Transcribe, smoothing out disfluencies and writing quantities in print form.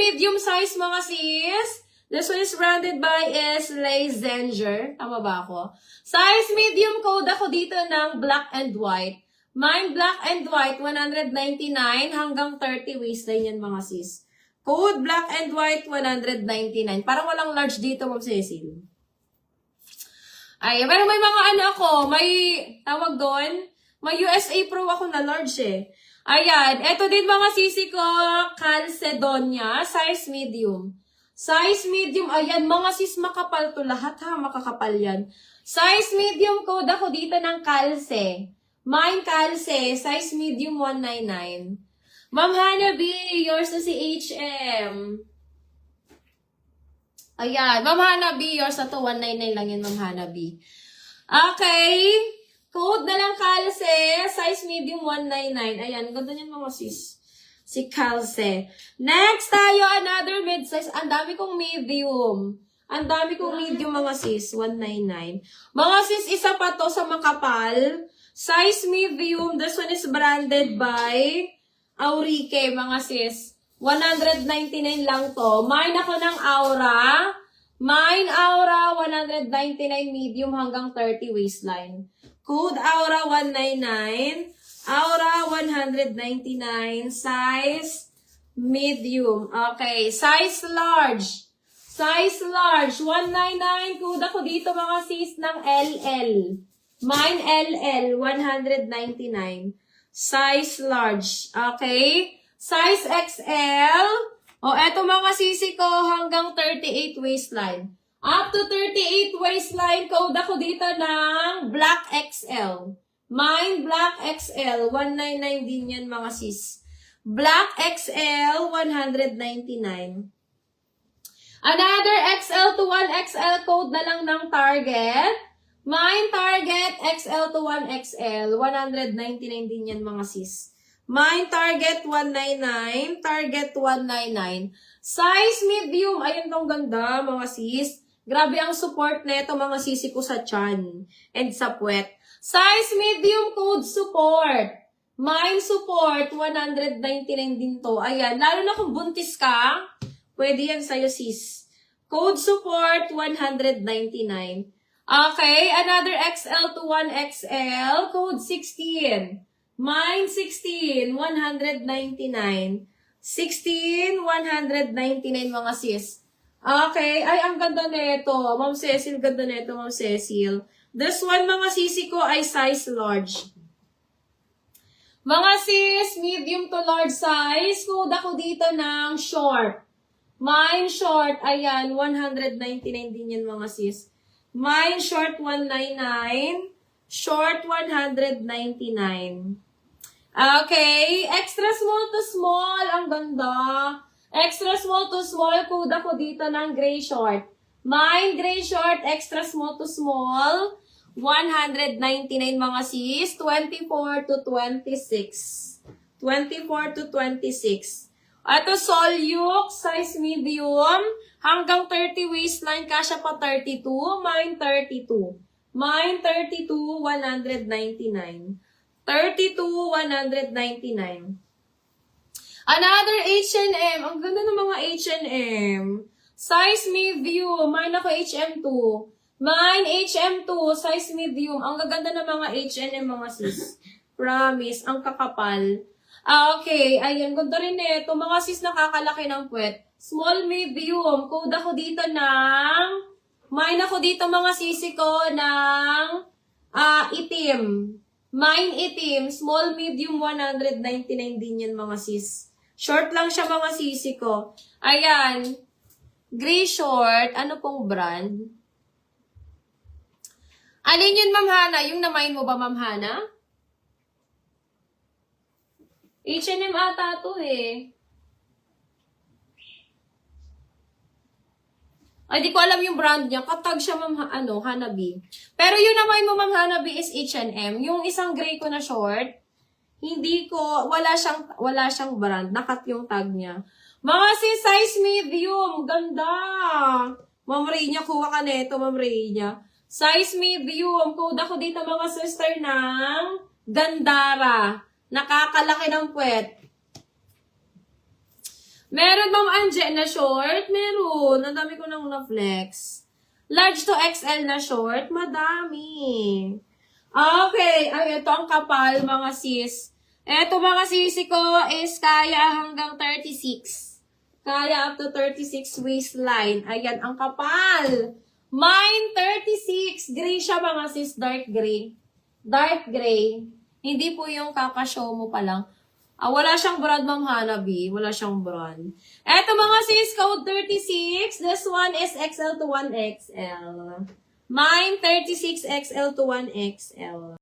medium size mga sis. This one is branded by Esley Zenger. Tama ba ako? Size medium code ako dito ng black and white. Mine black and white, 199 hanggang 30 waistline yan mga sis. Code black and white, 199. Parang walang large dito, Ma'am Cecil. Ay, pero may mga ano ako, may tawag doon, may USA Pro ako na large eh. Ayan, eto din mga sisi ko, Calcedonia, size medium. Size medium, ayan, mga sis makapal to lahat ha, makakapal yan. Size medium code ako dito ng Calce. Mine Calce, size medium 199. Ma'am Hanabi, yours na si HM. Ayan, Ma'am Hanabi, yours na to, 199 lang yan, Ma'am Hanabi. Okay, code na lang Calce, size medium 199. Ayan, ganda niyan mga sis. Si Calce. Next tayo, another mid-size. Ang dami kong medium. Ang dami kong medium mga sis. 199. Mga sis, isa pa to sa makapal. Size medium. This one is branded by Aurique mga sis. 199 lang to. Mine ako ng Aura. Mine Aura, 199 medium hanggang 30 waistline. Code Aura 199. Aura, 199. Size, medium. Okay. Size large. Size large. 199. Code ako dito mga sis ng LL. Mine LL, 199. Size large. Okay. Size XL. O, eto mga sisi ko hanggang 38 waistline. Up to 38 waistline. Code ako dito ng Black XL. Mine Black XL, 199 din yan mga sis. Black XL, 199. Another XL to 1XL code na lang ng Target. Mine Target XL to 1XL, 199 din yan mga sis. Mine Target 199, Target 199. Size medium, ayun tong ganda mga sis. Grabe ang support nito mga sisi ko sa tiyan and sa puwet. Size medium code support. Mine support, 199 din to. Ayan, lalo na kung buntis ka, pwede yan sa'yo sis. Code support, 199. Okay, another XL to 1XL, code 16. Mine 16, 199. 16, 199 mga sis. Okay, ay ang ganda nito. Ma'am Cecil, ganda nito, Ma'am Cecil. This one, mga sisi ko, ay size large. Mga sis, medium to large size. Code ako dito ng short. Mine short, ayan, 199 din yan mga sis. Mine short, 199. Short, 199. Okay, extra small to small. Ang ganda. Extra small to small, code ako dito ng gray short. Mine gray short, extra small to small. 199 mga sis, 24 to 26. 24 to 26. Ito, Solyuk, size medium, hanggang 30 waistline, kasya pa 32, mine 32. Mine 32, 199. 32, 199. Another H&M, ang ganda ng mga H&M. Size medium, mine ako HM2. Mine, HM2, size medium. Ang gaganda ng mga H&M, mga sis. Promise, ang kakapal. Okay, ayan, ganda rin ito. Mga sis, nakakalaki ng puwet. Small, medium. Code ako dito ng, mine ako dito mga sisi ko ng itim. Mine itim, small, medium, 199 din yan mga sis. Short lang siya mga sisi ko. Ayan, gray short. Ano pong brand? Alin yun, Ma'am Hana? Yung namain mo ba, Ma'am Hana? H&M ata to eh. Ay, di ko alam yung brand niya. Katag siya, Ma'am Hanabi. Pero yung namain mo, Ma'am Hanabi, is H&M. Yung isang gray ko na short, hindi ko, wala siyang brand. Nakat yung tag niya. Mga sis, size medium. Ganda. Ma'am Reyna, kuha ka neto, Ma'am Reyna. Size medium. Code ako dito mga sister ng Gandara. Nakakalaki ng puwet. Meron bang Anje na short? Meron. Ang dami ko nang na-flex. Large to XL na short? Madami. Okay. Ay, ito ang kapal, mga sis. Ito, mga sisi ko is kaya hanggang 36. Kaya up to 36 waistline. Ayan, ang kapal. Mine, 36. Gray siya, mga sis. Dark gray. Dark gray. Hindi po yung kakashow mo pa lang. Wala siyang brand, Ma'am Hanabi. Wala siyang brand. Eto, mga sis, code 36. This one is XL to 1XL. Mine, 36XL to 1XL.